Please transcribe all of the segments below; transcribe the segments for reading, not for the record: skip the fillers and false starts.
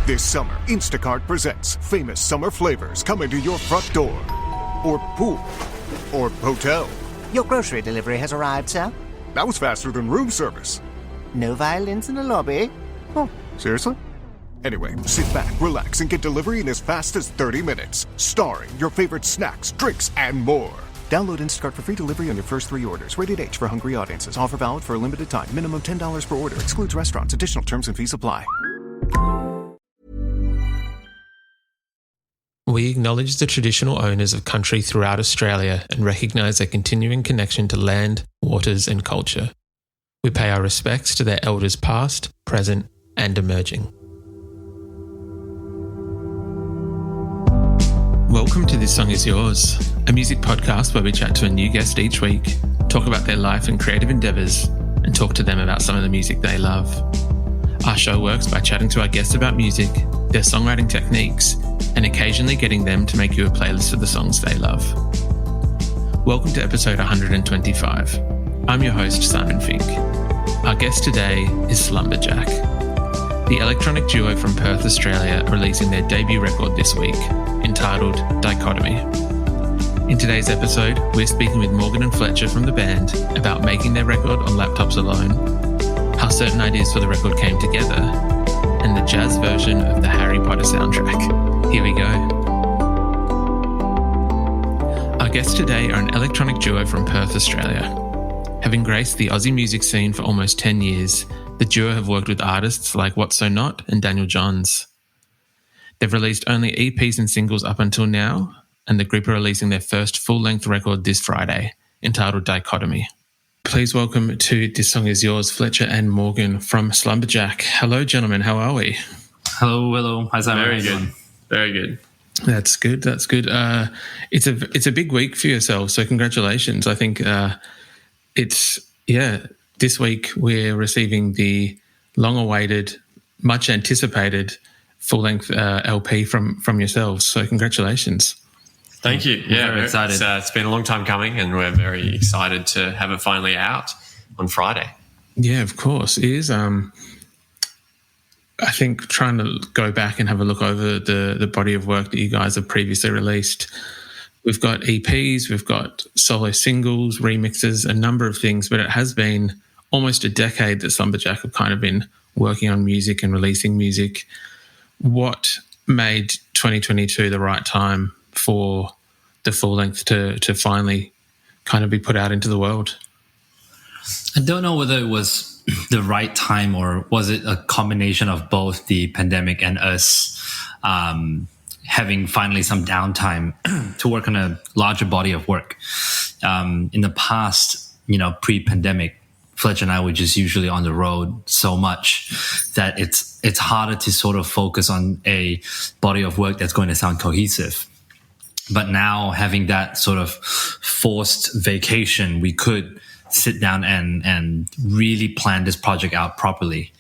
This summer, Instacart presents famous summer flavors coming to your front door. Or pool. Or hotel. Your grocery delivery has arrived, sir. That was faster than room service. No violins in the lobby. Oh, seriously? Anyway, sit back, relax, and get delivery in as fast as 30 minutes. Starring your favorite snacks, drinks, and more. Download Instacart for free delivery on your first 3 orders. Rated H for hungry audiences. Offer valid for a limited time. Minimum $10 per order. Excludes restaurants. Additional terms and fees apply. We acknowledge the traditional owners of country throughout Australia and recognise their continuing connection to land, waters and culture. We pay our respects to their elders past, present and emerging. Welcome to This Song Is Yours, a music podcast where we chat to a new guest each week, talk about their life and creative endeavours, and talk to them about some of the music they love. Our show works by chatting to our guests about music, their songwriting techniques, and occasionally getting them to make you a playlist of the songs they love. Welcome to episode 125. I'm your host, Simon Fink. Our guest today is Slumberjack. The electronic duo from Perth, Australia are releasing their debut record this week, entitled Dichotomy. In today's episode, we're speaking with Morgan and Fletcher from the band about making their record on laptops alone, how certain ideas for the record came together, and the jazz version of the Harry Potter soundtrack. Here we go. Our guests today are an electronic duo from Perth, Australia. Having graced the Aussie music scene for almost 10 years, the duo have worked with artists like What's So Not and Daniel Johns. They've released only EPs and singles up until now, and the group are releasing their first full-length record this Friday, entitled Dichotomy. Please welcome to This Song Is Yours, Fletcher and Morgan from Slumberjack. Hello, gentlemen. How are we? Hello. How's that? Very good. Very good. That's good. It's a big week for yourselves, so congratulations. I think this week we're receiving the long-awaited, much-anticipated full-length LP from yourselves. So congratulations. Thank you. Yeah, very excited. It's been a long time coming, and we're very excited to have it finally out on Friday. Yeah, of course. It is. I think trying to go back and have a look over the body of work that you guys have previously released. We've got EPs, we've got solo singles, remixes, a number of things, but it has been almost a decade that Slumberjack have kind of been working on music and releasing music. What made 2022 the right time for the full length to finally kind of be put out into the world? I don't know whether it was the right time or was it a combination of both the pandemic and us having finally some downtime to work on a larger body of work. In the past, pre-pandemic, Fletcher and I were just usually on the road so much that it's harder to sort of focus on a body of work that's going to sound cohesive. But now having that sort of forced vacation, we could sit down and really plan this project out properly.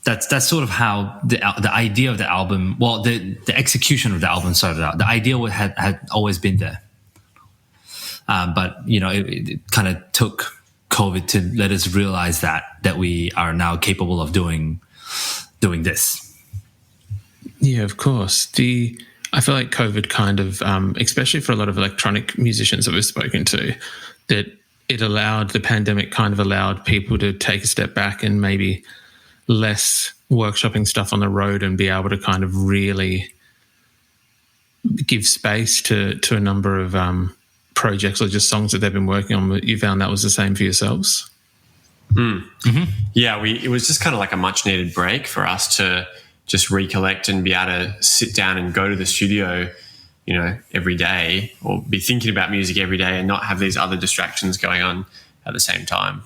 That's sort of how the idea of the album, the execution of the album started out. The idea had always been there. But, it kind of took COVID to let us realize that we are now capable of doing this. Yeah, of course. I feel like COVID kind of, especially for a lot of electronic musicians that we've spoken to, that the pandemic kind of allowed people to take a step back and maybe less workshopping stuff on the road and be able to kind of really give space to a number of projects or just songs that they've been working on. You found that was the same for yourselves? Mm-hmm. Yeah, it was just kind of like a much needed break for us to just recollect and be able to sit down and go to the studio, every day, or be thinking about music every day and not have these other distractions going on at the same time.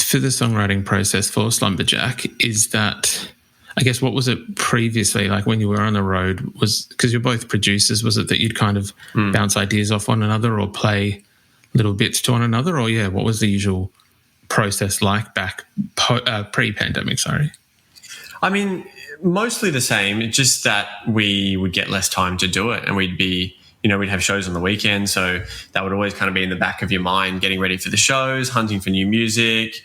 For the songwriting process for Slumberjack, is that, I guess, what was it previously like when you were on the road? Was because you're both producers, was it that you'd kind of bounce ideas off one another or play little bits to one another? Or what was the usual process like back pre-pandemic? Sorry. I mean, mostly the same. It's just that we would get less time to do it, and we'd be, we'd have shows on the weekend, so that would always kind of be in the back of your mind, getting ready for the shows, hunting for new music.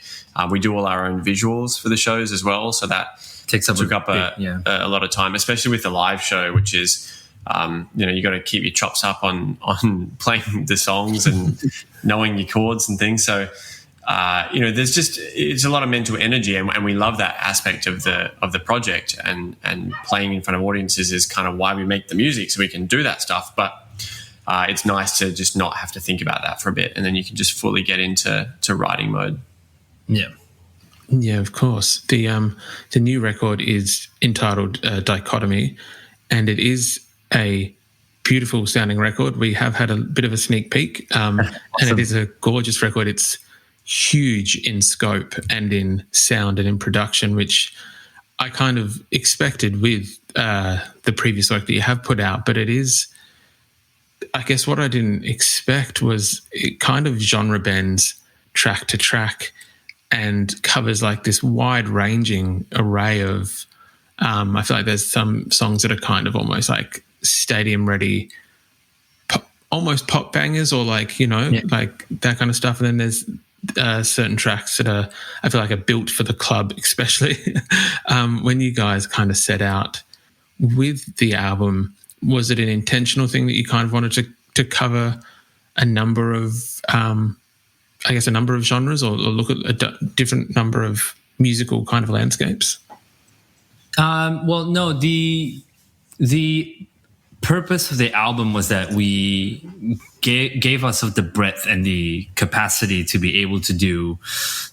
We do all our own visuals for the shows as well, so that took up a lot of time, especially with the live show, which is you got to keep your chops up on playing the songs and knowing your chords and things. So it's a lot of mental energy, and we love that aspect of the project, and playing in front of audiences is kind of why we make the music, so we can do that stuff. But it's nice to just not have to think about that for a bit, and then you can just fully get into writing mode. Yeah, of course. The new record is entitled Dichotomy, and it is a beautiful sounding record. We have had a bit of a sneak peek, awesome. And it is a gorgeous record. It's huge in scope and in sound and in production, which I kind of expected with the previous work that you have put out. But it is, I guess what I didn't expect was it kind of genre bends track to track and covers like this wide-ranging array of I feel like there's some songs that are kind of almost like stadium-ready, almost pop bangers, or like, like that kind of stuff. And then there's certain tracks that are, I feel like, are built for the club, especially. When you guys kind of set out with the album, was it an intentional thing that you kind of wanted to cover a number of a number of genres, or look at a different number of musical kind of landscapes? Well, no, the purpose of the album was that we gave us the breadth and the capacity to be able to do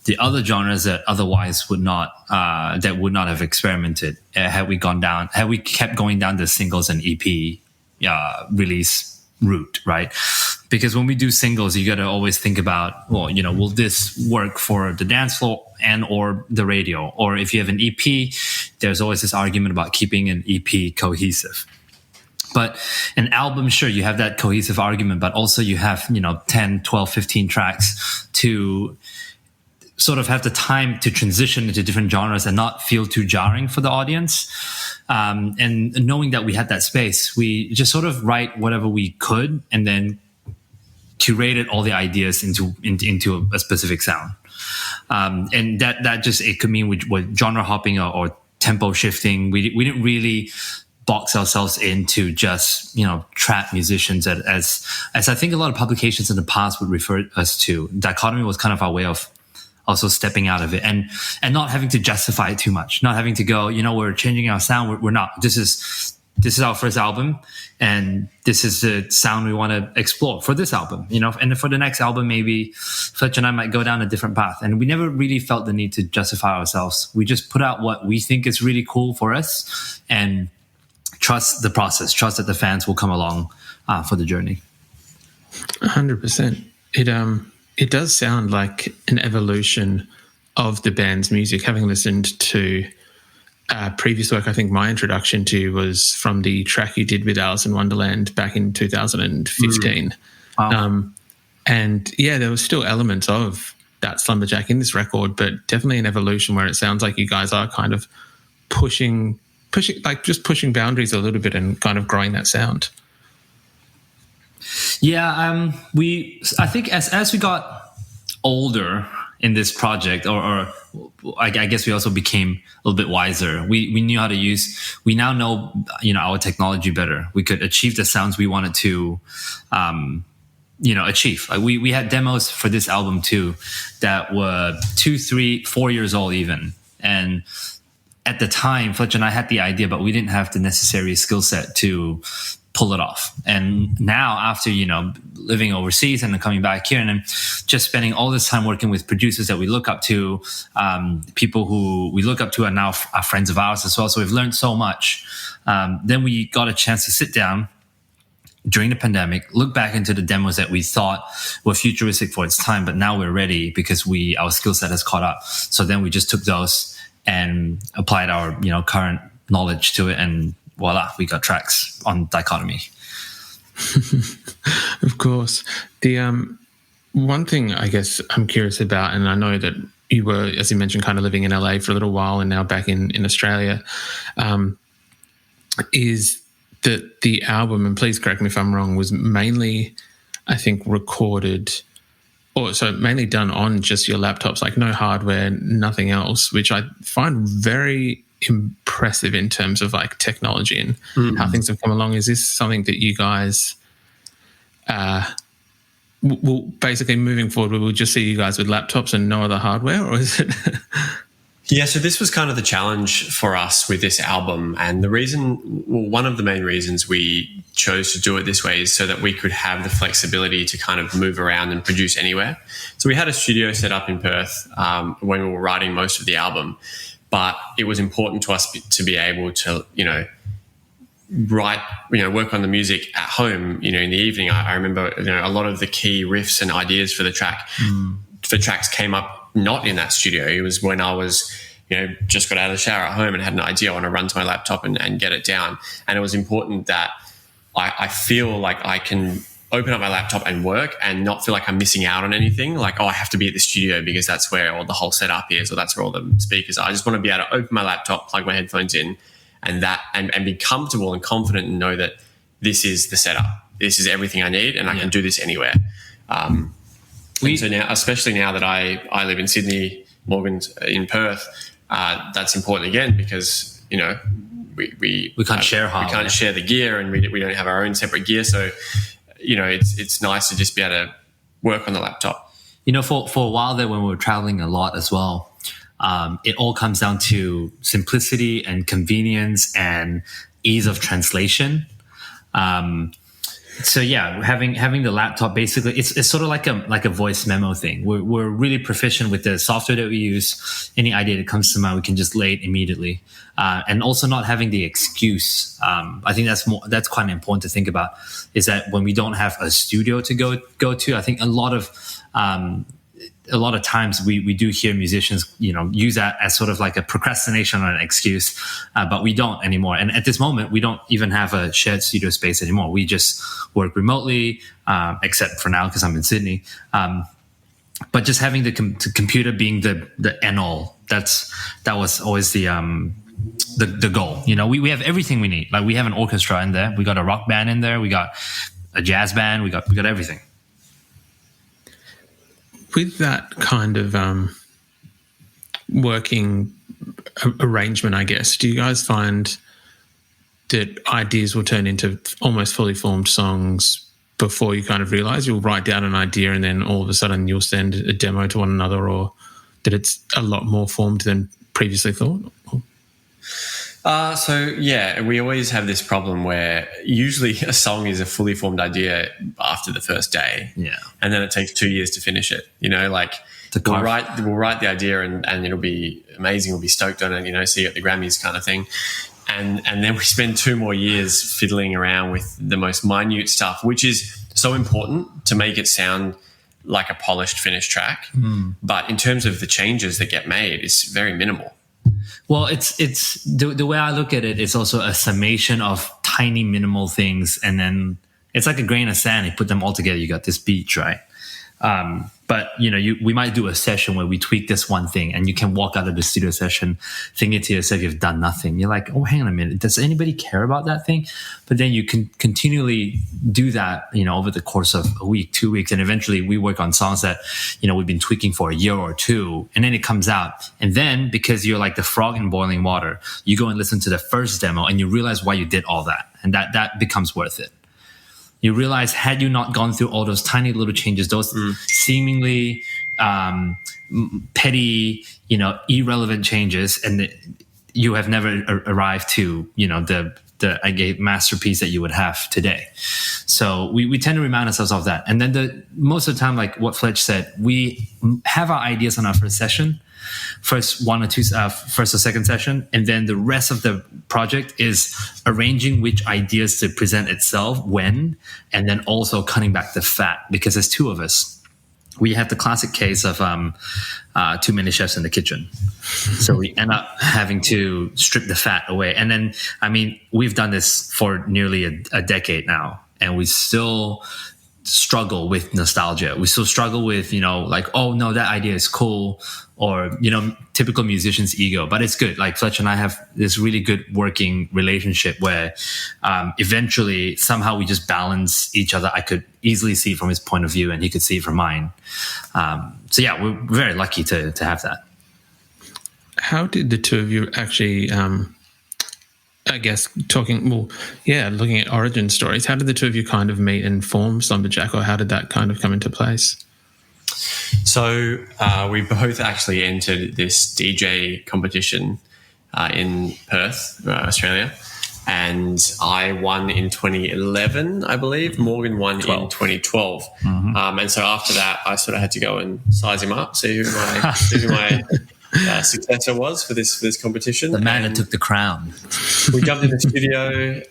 the other genres that otherwise would not have experimented had we kept going down the singles and EP release route, right? Because when we do singles, you got to always think about, well, will this work for the dance floor and or the radio? Or if you have an EP, there's always this argument about keeping an EP cohesive. But an album, sure, you have that cohesive argument, but also you have, 10, 12, 15 tracks to sort of have the time to transition into different genres and not feel too jarring for the audience. And knowing that we had that space, we just sort of write whatever we could and then curated all the ideas into a specific sound. And that just, it could mean with genre hopping or tempo shifting. We didn't really box ourselves into just, trap musicians as I think a lot of publications in the past would refer us to. Dichotomy was kind of our way of also stepping out of it and not having to justify it too much, not having to go, we're changing our sound. We're not. This is our first album, and this is the sound we want to explore for this album, and for the next album, maybe Fletcher and I might go down a different path. And we never really felt the need to justify ourselves. We just put out what we think is really cool for us and trust the process, trust that the fans will come along for the journey. 100%. It does sound like an evolution of the band's music. Having listened to previous work, I think my introduction to was from the track you did with Alison Wonderland back in 2015. Wow. And yeah, there was still elements of that Slumberjack in this record, but definitely an evolution where it sounds like you guys are kind of pushing boundaries a little bit and kind of growing that sound. Yeah, I think as we got older in this project, or I guess we also became a little bit wiser. We knew how to we now know, our technology better. We could achieve the sounds we wanted to, achieve. Like we had demos for this album too that were 2, 3, 4 years old even. And at the time, Fletcher and I had the idea, but we didn't have the necessary skill set to pull it off. And now after, living overseas and then coming back here and then just spending all this time working with producers that we look up to, people who we look up to are now are friends of ours as well. So we've learned so much. Then we got a chance to sit down during the pandemic, look back into the demos that we thought were futuristic for its time, but now we're ready because our skill set has caught up. So then we just took those and applied our, current knowledge to it, and voila, we got tracks on Dichotomy. Of course. The one thing I guess I'm curious about, and I know that you were, as you mentioned, kind of living in LA for a little while and now back in Australia, is that the album, and please correct me if I'm wrong, was mainly, I think, recorded, or so mainly done on just your laptops, like no hardware, nothing else, which I find very impressive in terms of like technology and how things have come along. Is this something that you guys will basically moving forward, we'll just see you guys with laptops and no other hardware, or is it? Yeah, so this was kind of the challenge for us with this album. And one of the main reasons we chose to do it this way is so that we could have the flexibility to kind of move around and produce anywhere. So we had a studio set up in Perth when we were writing most of the album, but it was important to us to be able to, work on the music at home, in the evening. I remember, a lot of the key riffs and ideas for the tracks came up not in that studio. It was when I was, just got out of the shower at home and had an idea. I want to run to my laptop and get it down. And it was important that I feel like I can open up my laptop and work and not feel like I'm missing out on anything. Like, I have to be at the studio because that's where all the whole setup is, or that's where all the speakers are. I just want to be able to open my laptop, plug my headphones in, and be comfortable and confident and know that this is the setup. This is everything I need, and I can do this anywhere. So now, especially now that I live in Sydney, Morgan's in Perth, that's important again because we can't share hardware. We can't share the gear, and we don't have our own separate gear. So it's nice to just be able to work on the laptop. For a while there, when we were traveling a lot as well, it all comes down to simplicity and convenience and ease of translation. So yeah, having the laptop, basically it's sort of like a voice memo thing. We're really proficient with the software that we use. Any idea that comes to mind, we can just lay it immediately. And also not having the excuse. I think that's quite important to think about, is that when we don't have a studio to go to, I think a lot of times we do hear musicians, use that as sort of like a procrastination or an excuse, but we don't anymore. And at this moment, we don't even have a shared studio space anymore. We just work remotely, except for now because I'm in Sydney. But just having the computer being the end all, that was always the goal. We have everything we need. Like, we have an orchestra in there, we got a rock band in there, we got a jazz band, we got everything. With that kind of working arrangement, I guess, do you guys find that ideas will turn into almost fully formed songs before you kind of realize? You'll write down an idea and then all of a sudden you'll send a demo to one another, or that it's a lot more formed than previously thought? We always have this problem where usually a song is a fully formed idea after the first day. Yeah. And then it takes 2 years to finish it. We'll write the idea and it'll be amazing. We'll be stoked on it, see you at the Grammys kind of thing. And then we spend 2 more years fiddling around with the most minute stuff, which is so important to make it sound like a polished, finished track. But in terms of the changes that get made, it's very minimal. Well, it's the way I look at it, it's also a summation of tiny minimal things, and then it's like a grain of sand. You put them all together, you got this beach, right? But we might do a session where we tweak this one thing, and you can walk out of the studio session thinking to yourself you've done nothing. You're like, oh, hang on a minute, does anybody care about that thing? But then you can continually do that, over the course of a week, 2 weeks, and eventually we work on songs that we've been tweaking for a year or two, and then it comes out. And then, because you're like the frog in boiling water, you go and listen to the first demo, and you realize why you did all that, and that becomes worth it. You realize, had you not gone through all those tiny little changes, those seemingly petty, irrelevant changes, and you have never arrived to, the masterpiece that you would have today. So we tend to remind ourselves of that. And then most of the time, like what Fletch said, we have our ideas on our first session, first or second session, and then the rest of the project is arranging which ideas to present itself when, and then also cutting back the fat, because there's 2 of us. We have the classic case of too many chefs in the kitchen. So we end up having to strip the fat away. And then, we've done this for nearly a decade now, and we still struggle with nostalgia. We still struggle with, like, oh no, that idea is cool, or, typical musician's ego, but it's good. Like Fletcher and I have this really good working relationship where eventually somehow we just balance each other. I could easily see it from his point of view and he could see it from mine. So yeah, we're very lucky to have that. How did the two of you actually, I guess, looking at origin stories, how did the two of you kind of meet and form Slumberjack, or how did that kind of come into place? So we both actually entered this DJ competition in Perth, Australia, and I won in 2011, I believe. Morgan won in 2012. And so after that, I sort of had to go and size him up, see who my successor was for this competition. The man that took the crown. We jumped in the studio,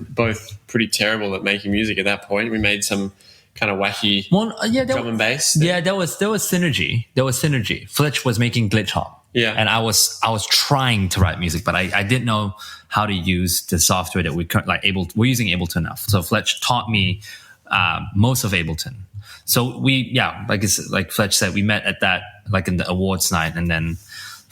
both pretty terrible at making music at that point. We made some kind of wacky drum and bass. Yeah, there was synergy. There was synergy. Fletch was making glitch hop. Yeah. And I was trying to write music, but I didn't know how to use the software that we're using Ableton now. So Fletch taught me most of Ableton. So like Fletch said, we met at that, like in the awards night, and then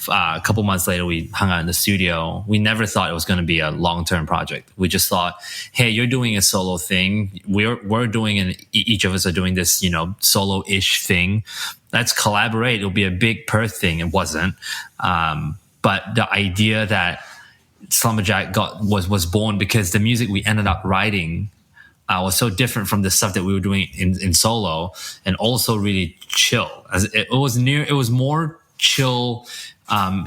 a couple months later we hung out in the studio. We never thought it was going to be a long-term project. We just thought, hey, you're doing a solo thing. We're doing, and each of us are doing this, solo-ish thing. Let's collaborate. It'll be a big Perth thing. It wasn't. But the idea that Slumberjack was born because the music we ended up writing was so different from the stuff that we were doing in solo, and also really chill. As it was more chill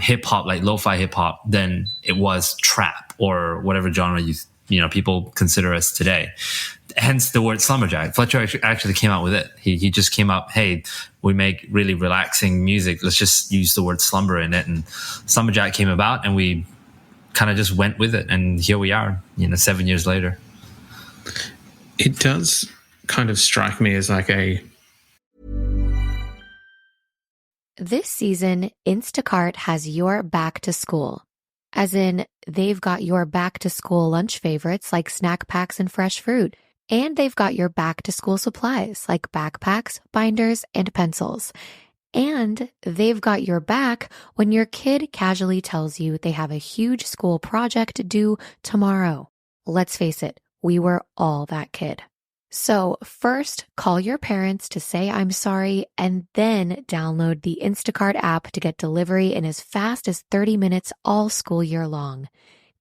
hip hop, like lo-fi hip hop, than it was trap or whatever genre people consider us today. Hence the word Slumberjack. Fletcher actually came out with it. He just came up, hey, we make really relaxing music. Let's just use the word slumber in it. And Slumberjack came about, and we kind of just went with it. And here we are, 7 years later. It does kind of strike me as like This season, Instacart has your back to school. As in, they've got your back to school lunch favorites like snack packs and fresh fruit. And they've got your back to school supplies like backpacks, binders, and pencils. And they've got your back when your kid casually tells you they have a huge school project due tomorrow. Let's face it, we were all that kid. So first, call your parents to say I'm sorry, and then download the Instacart app to get delivery in as fast as 30 minutes all school year long.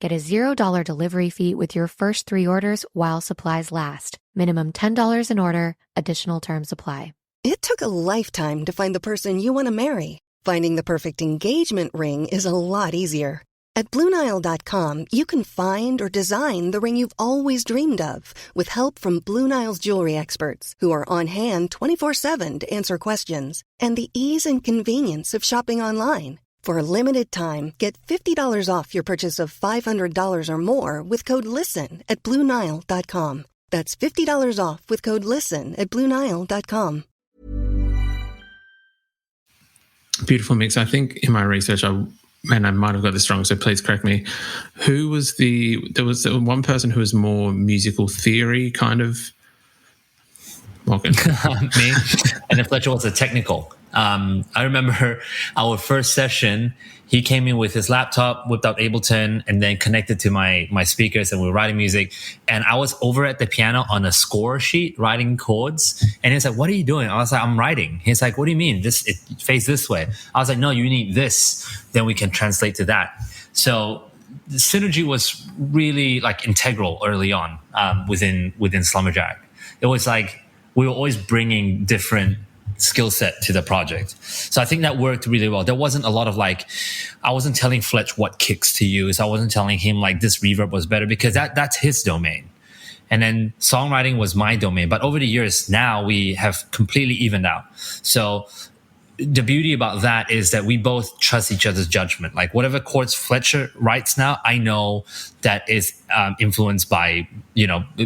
Get a $0 delivery fee with your first 3 orders while supplies last. Minimum $10 an order. Additional terms apply. It took a lifetime to find the person you want to marry. Finding the perfect engagement ring is a lot easier. At BlueNile.com, you can find or design the ring you've always dreamed of, with help from Blue Nile's jewelry experts, who are on hand 24/7 to answer questions, and the ease and convenience of shopping online. For a limited time, get $50 off your purchase of $500 or more with code LISTEN at BlueNile.com. That's $50 off with code LISTEN at BlueNile.com. beautiful mix. I think in my research, I might have got this wrong, so please correct me. There was one person who was more musical theory kind of. Morgan. Me. And then Fletcher was a technical. I remember our first session, he came in with his laptop, whipped out Ableton, and then connected to my speakers, and we were writing music. And I was over at the piano on a score sheet writing chords. And he's like, "What are you doing?" I was like, "I'm writing." He's like, "What do you mean? It fades this way." I was like, "No, you need this. Then we can translate to that." So the synergy was really like integral early on within Slumberjack. It was like we were always bringing different skill set to the project. So I think that worked really well. There wasn't a lot of I wasn't telling Fletch what kicks to use. I wasn't telling him this reverb was better, because that's his domain. And then songwriting was my domain. But over the years now we have completely evened out. So the beauty about that is that we both trust each other's judgment. Like whatever chords Fletcher writes now, I know that is influenced by,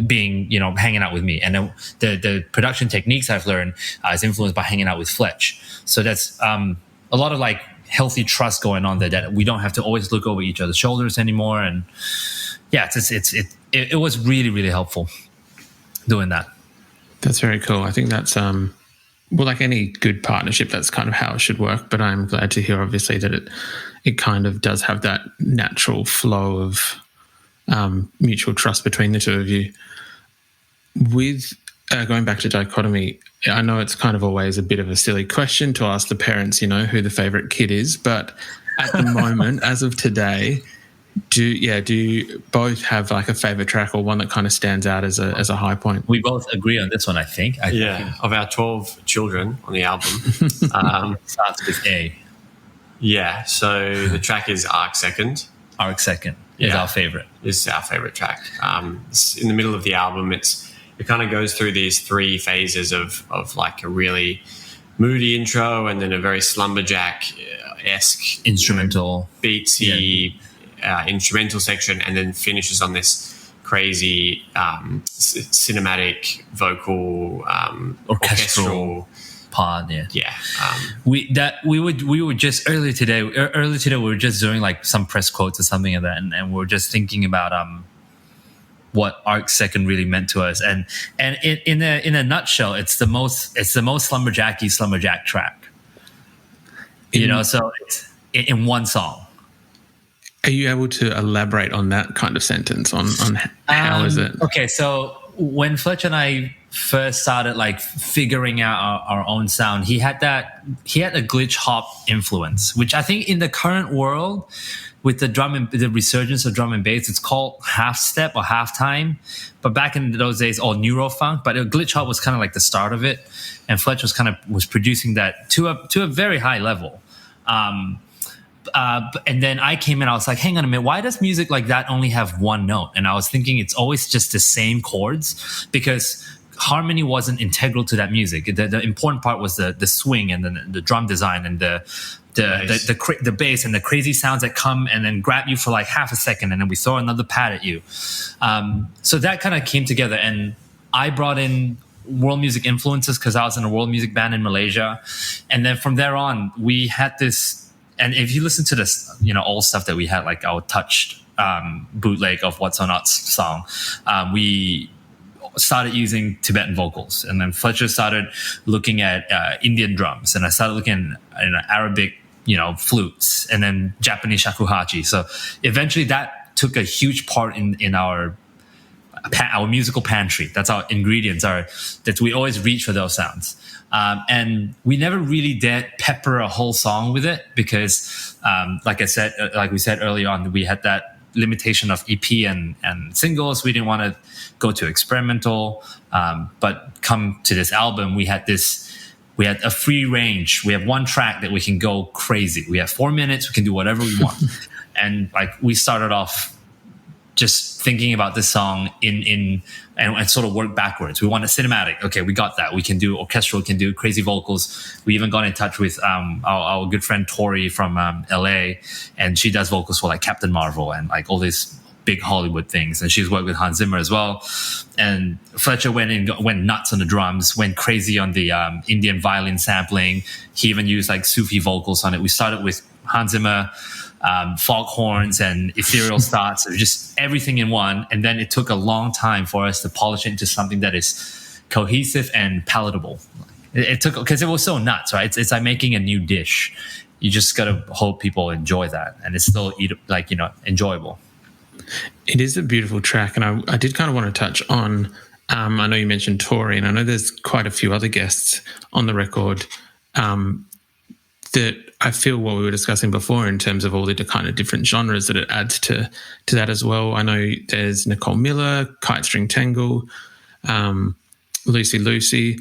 being, hanging out with me. And then the production techniques I've learned is influenced by hanging out with Fletch. So that's a lot of healthy trust going on there, that we don't have to always look over each other's shoulders anymore. And yeah, it was really, really helpful doing that. That's very cool. I think that's well, like any good partnership, that's kind of how it should work. But I'm glad to hear, obviously, that it kind of does have that natural flow of mutual trust between the two of you. With going back to Dichotomy, I know it's kind of always a bit of a silly question to ask the parents, you know, who the favourite kid is. But at the moment, as of today, do you both have like a favourite track or one that kind of stands out as a high point? We both agree on this one, I think. Of our 12 children on the album. Starts with A. Yeah, so the track is Arc Second. Arc Second is our favourite. It's our favourite track. It's in the middle of the album. It kind of goes through these 3 phases of like a really moody intro and then a very Slumberjack-esque instrumental, beatsy instrumental section, and then finishes on this crazy cinematic vocal orchestral part. We were just earlier today we were just doing like some press quotes or something like that, and we were just thinking about what Arc Second really meant to us, and in a nutshell, it's the most Slumberjack track, you know. So it's in one song. Are you able to elaborate on that kind of sentence on how is it? Okay, so when Fletcher and I first started like figuring out our own sound, he had a glitch hop influence, which I think in the current world with the resurgence of drum and bass, it's called half step or half time. But back in those days, all neurofunk. But glitch hop was kind of like the start of it, and Fletcher was producing that to a very high level. And then I came in, I was like, hang on a minute, why does music like that only have one note? And I was thinking it's always just the same chords, because harmony wasn't integral to that music. The important part was the swing and the drum design and the bass and the crazy sounds that come and then grab you for like half a second, and then we throw another pad at you. So that kind of came together, and I brought in world music influences because I was in a world music band in Malaysia. And then from there on, we had this. And if you listen to this, you know, old stuff that we had, like our touched bootleg of What's On Us song, we started using Tibetan vocals. And then Fletcher started looking at Indian drums. And I started looking at Arabic, you know, flutes, and then Japanese shakuhachi. So eventually that took a huge part in our musical pantry. That's our ingredients that we always reach for those sounds. And we never really dared pepper a whole song with it because, like we said early on, we had that limitation of EP and singles. We didn't want to go to experimental. But come to this album, we had a free range. We have one track that we can go crazy. We have 4 minutes. We can do whatever we want. And like we started off just thinking about this song and sort of work backwards. We want a cinematic. Okay, we got that. We can do orchestral, we can do crazy vocals. We even got in touch with our good friend Tori from LA, and she does vocals for like Captain Marvel and like all these big Hollywood things. And she's worked with Hans Zimmer as well. And Fletcher went nuts on the drums, went crazy on the Indian violin sampling. He even used like Sufi vocals on it. We started with Hans Zimmer, foghorns and ethereal starts, just everything in one. And then it took a long time for us to polish it into something that is cohesive and palatable. It took, because it was so nuts, right? It's like making a new dish. You just got to hope people enjoy that, and it's still enjoyable. It is a beautiful track, and I did kind of want to touch on. I know you mentioned Tori, and I know there's quite a few other guests on the record. That I feel what we were discussing before in terms of all the kind of different genres that it adds to that as well. I know there's Nicole Miller, Kite String Tangle, Lucy Lucy.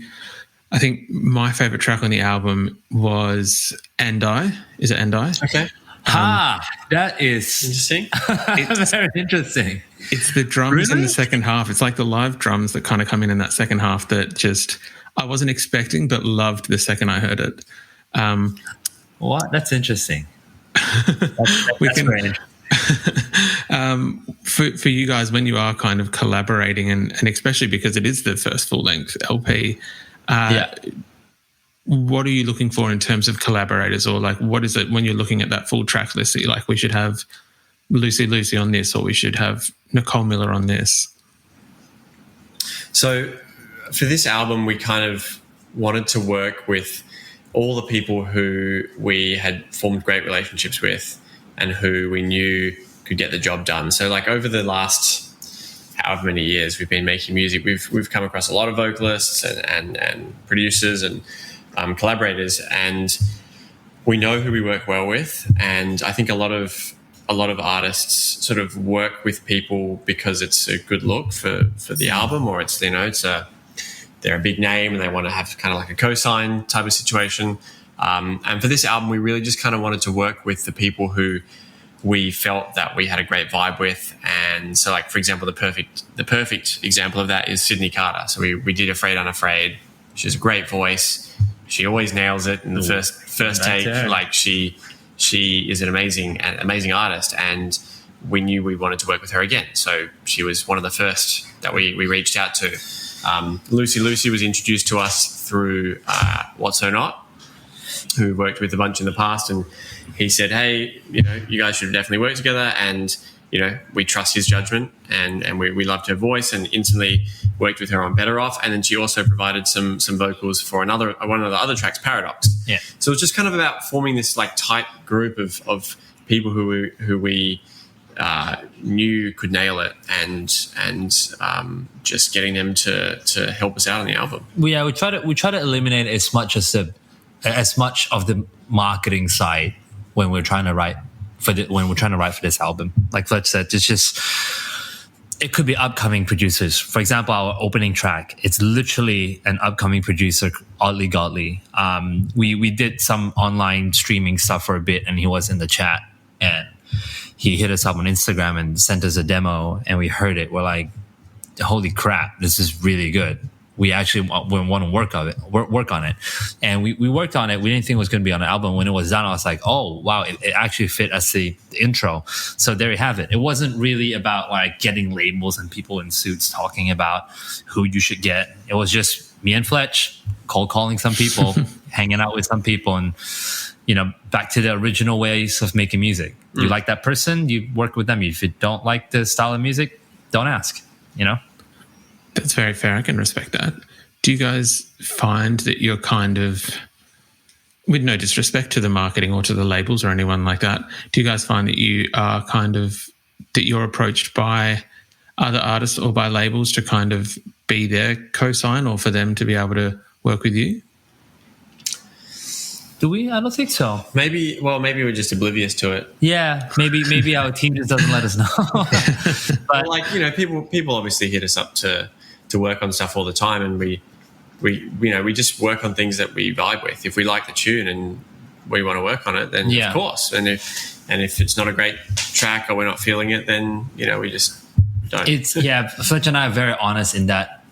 I think my favourite track on the album was And I. Is it And I? Okay. That is interesting. It's very interesting. It's the drums in the second half. It's like the live drums that kind of come in that second half that just I wasn't expecting but loved the second I heard it. What? That's interesting. That's very interesting. For you guys, when you are kind of collaborating, and especially because it is the first full-length LP, what are you looking for in terms of collaborators, or like what is it when you're looking at that full track list? That like we should have Lucy Lucy on this, or we should have Nicole Miller on this? So for this album, we kind of wanted to work with all the people who we had formed great relationships with and who we knew could get the job done. So like over the last however many years we've been making music, we've come across a lot of vocalists and producers and collaborators, and we know who we work well with. And I think a lot of artists sort of work with people because it's a good look for the album, or it's, you know, they're a big name and they want to have kind of like a co-sign type of situation. And for this album, we really just kind of wanted to work with the people who we felt that we had a great vibe with. And so, like, for example, the perfect example of that is Sydney Carter. So we did Afraid Unafraid. She has a great voice. She always nails it in the first take. Like she is an amazing artist, and we knew we wanted to work with her again. So she was one of the first that we reached out to. Lucy was introduced to us through What's So Not, who worked with a bunch in the past, and he said, hey, you know, you guys should definitely work together, and, you know, we trust his judgment, and we loved her voice, and instantly worked with her on Better Off. And then she also provided some vocals for one of the other tracks, Paradox. Yeah. So it's just kind of about forming this like tight group of people who we knew could nail it, and just getting them to help us out on the album. We try to eliminate as much of the marketing side when we're trying to write for this album. Like Fletch said, it could be upcoming producers. For example, our opening track, it's literally an upcoming producer, Oddly Godly. We did some online streaming stuff for a bit, and he was in the chat, and he hit us up on Instagram and sent us a demo, and we heard it. We're like, holy crap, this is really good. We actually want to work on it. And we worked on it. We didn't think it was going to be on an album. When it was done, I was like, oh, wow, it actually fit as the intro. So there you have it. It wasn't really about like getting labels and people in suits talking about who you should get. It was just me and Fletch cold calling some people, hanging out with some people, and, you know, back to the original ways of making music. You like that person, you work with them. If you don't like the style of music, don't ask, you know? That's very fair. I can respect that. Do you guys find that you're kind of, with no disrespect to the marketing or to the labels or anyone like that, do you guys find that you are kind of, that you're approached by other artists or by labels to kind of be their co-sign, or for them to be able to work with you? Do we? I don't think so. Maybe we're just oblivious to it. Yeah, maybe our team just doesn't let us know. But like, you know, people obviously hit us up to work on stuff all the time, and we just work on things that we vibe with. If we like the tune and we want to work on it, then of course. And if it's not a great track or we're not feeling it, then, you know, we just don't. Fletch and I are very honest in that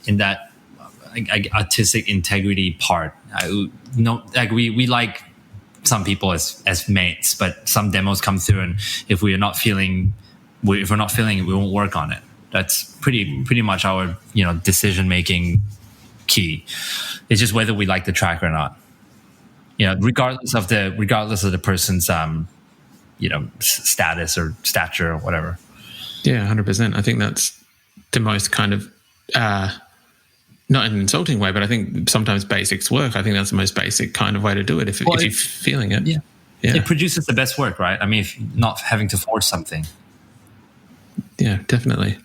artistic integrity part. We like some people as mates, but some demos come through, and if we're not feeling it, we won't work on it. That's pretty much our, you know, decision making key. It's just whether we like the track or not. You know, regardless of the person's you know, status or stature or whatever. Yeah, 100%. I think that's the most kind of not in an insulting way, but I think sometimes basics work. I think that's the most basic kind of way to do it if you're feeling it. Yeah. It produces the best work, right? I mean, if not having to force something. Yeah, definitely.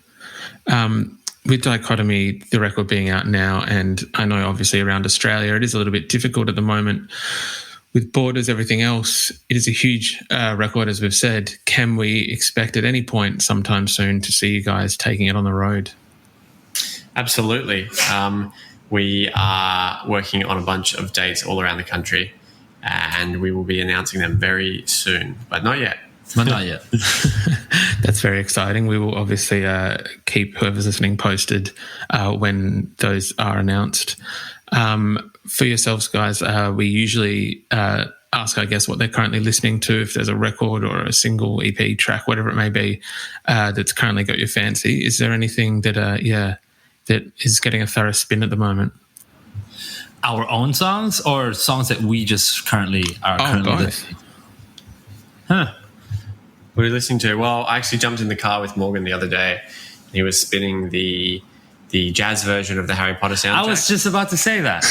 With Dichotomy, the record being out now, and I know obviously around Australia it is a little bit difficult at the moment with borders, everything else. It is a huge record, as we've said. Can we expect at any point sometime soon to see you guys taking it on the road? Absolutely. We are working on a bunch of dates all around the country, and we will be announcing them very soon, but not yet. That's very exciting. We will obviously keep whoever's listening posted when those are announced. For yourselves, guys, we usually ask, I guess, what they're currently listening to, if there's a record or a single EP track, whatever it may be, that's currently got your fancy. Is there anything that that is getting a thorough spin at the moment? Our own songs, or songs that we just currently listening? What are you listening to? Well, I actually jumped in the car with Morgan the other day. He was spinning the the jazz version of the Harry Potter soundtrack. I was just about to say that.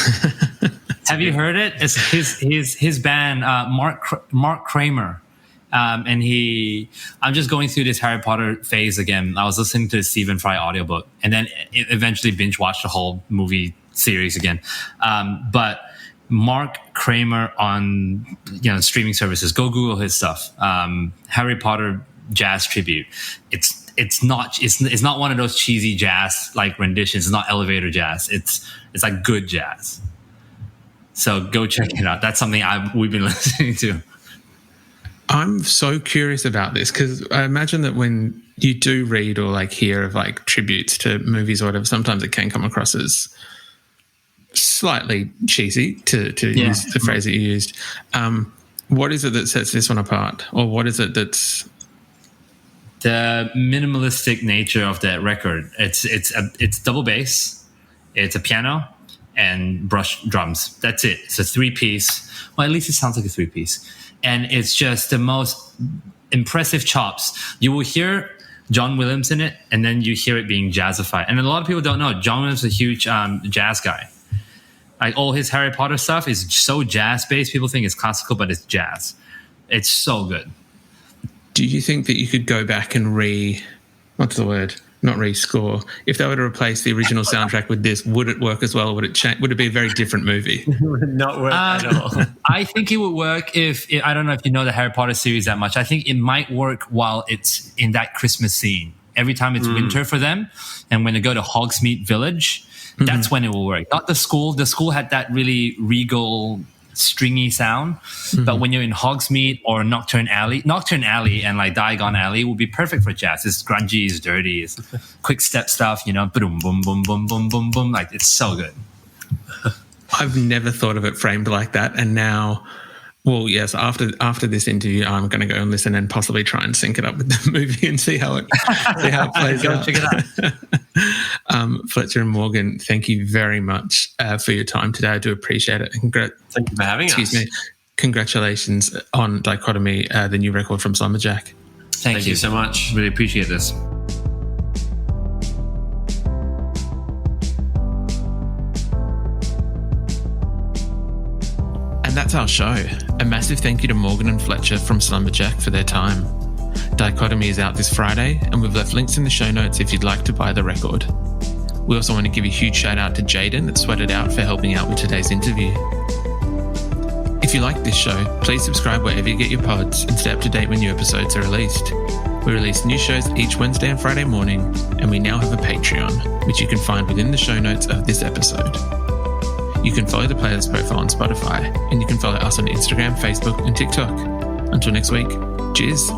Have you heard it? It's his band, Mark Kramer. And I'm just going through this Harry Potter phase again. I was listening to the Stephen Fry audiobook and then eventually binge watched the whole movie series again. But Mark Kramer on streaming services, go Google his stuff. Harry Potter jazz tribute. It's not one of those cheesy jazz like renditions. It's not elevator jazz. It's like good jazz. So go check it out. That's something we've been listening to. I'm so curious about this because I imagine that when you do read or like hear of like tributes to movies or whatever, sometimes it can come across as slightly cheesy to use the phrase that you used. What is it that sets this one apart, or what is it that's the minimalistic nature of that record? It's double bass, it's a piano, and brush drums. That's it. It's a 3-piece. Well, at least it sounds like a 3-piece. And it's just the most impressive chops. You will hear John Williams in it, and then you hear it being jazzified. And a lot of people don't know, John Williams is a huge jazz guy. Like all his Harry Potter stuff is so jazz-based. People think it's classical, but it's jazz. It's so good. Do you think that you could go back and not rescore? If they were to replace the original soundtrack with this, would it work as well? Or would it change? Would it be a very different movie? Not work at all. I think it would work I don't know if you know the Harry Potter series that much. I think it might work while it's in that Christmas scene. Every time it's winter for them, and when they go to Hogsmeade Village, that's when it will work. Not the school. The school had that really regal, stringy sound. But when you're in Hogsmeade or Nocturne Alley and like Diagon Alley will be perfect for jazz. It's grungy, it's dirty, it's quick step stuff, boom, boom, boom, boom, boom, boom, boom. Like it's so good. I've never thought of it framed like that, and now, well, yes. After this interview, I'm going to go and listen and possibly try and sync it up with the movie and see how it plays out. Check it out. Fletcher and Morgan, thank you very much for your time today. I do appreciate it. Thank you for having us. Excuse me. Congratulations on Dichotomy, the new record from Slumberjack. Thank you so much. Really appreciate this. And that's our show. A massive thank you to Morgan and Fletcher from Slumberjack for their time. Dichotomy is out this Friday, and we've left links in the show notes if you'd like to buy the record. We also want to give a huge shout out to Jayden at Sweat It Out for helping out with today's interview. If you like this show, please subscribe wherever you get your pods and stay up to date when new episodes are released. We release new shows each Wednesday and Friday morning, and we now have a Patreon, which you can find within the show notes of this episode. You can follow the playlist profile on Spotify, and you can follow us on Instagram, Facebook, and TikTok. Until next week, cheers.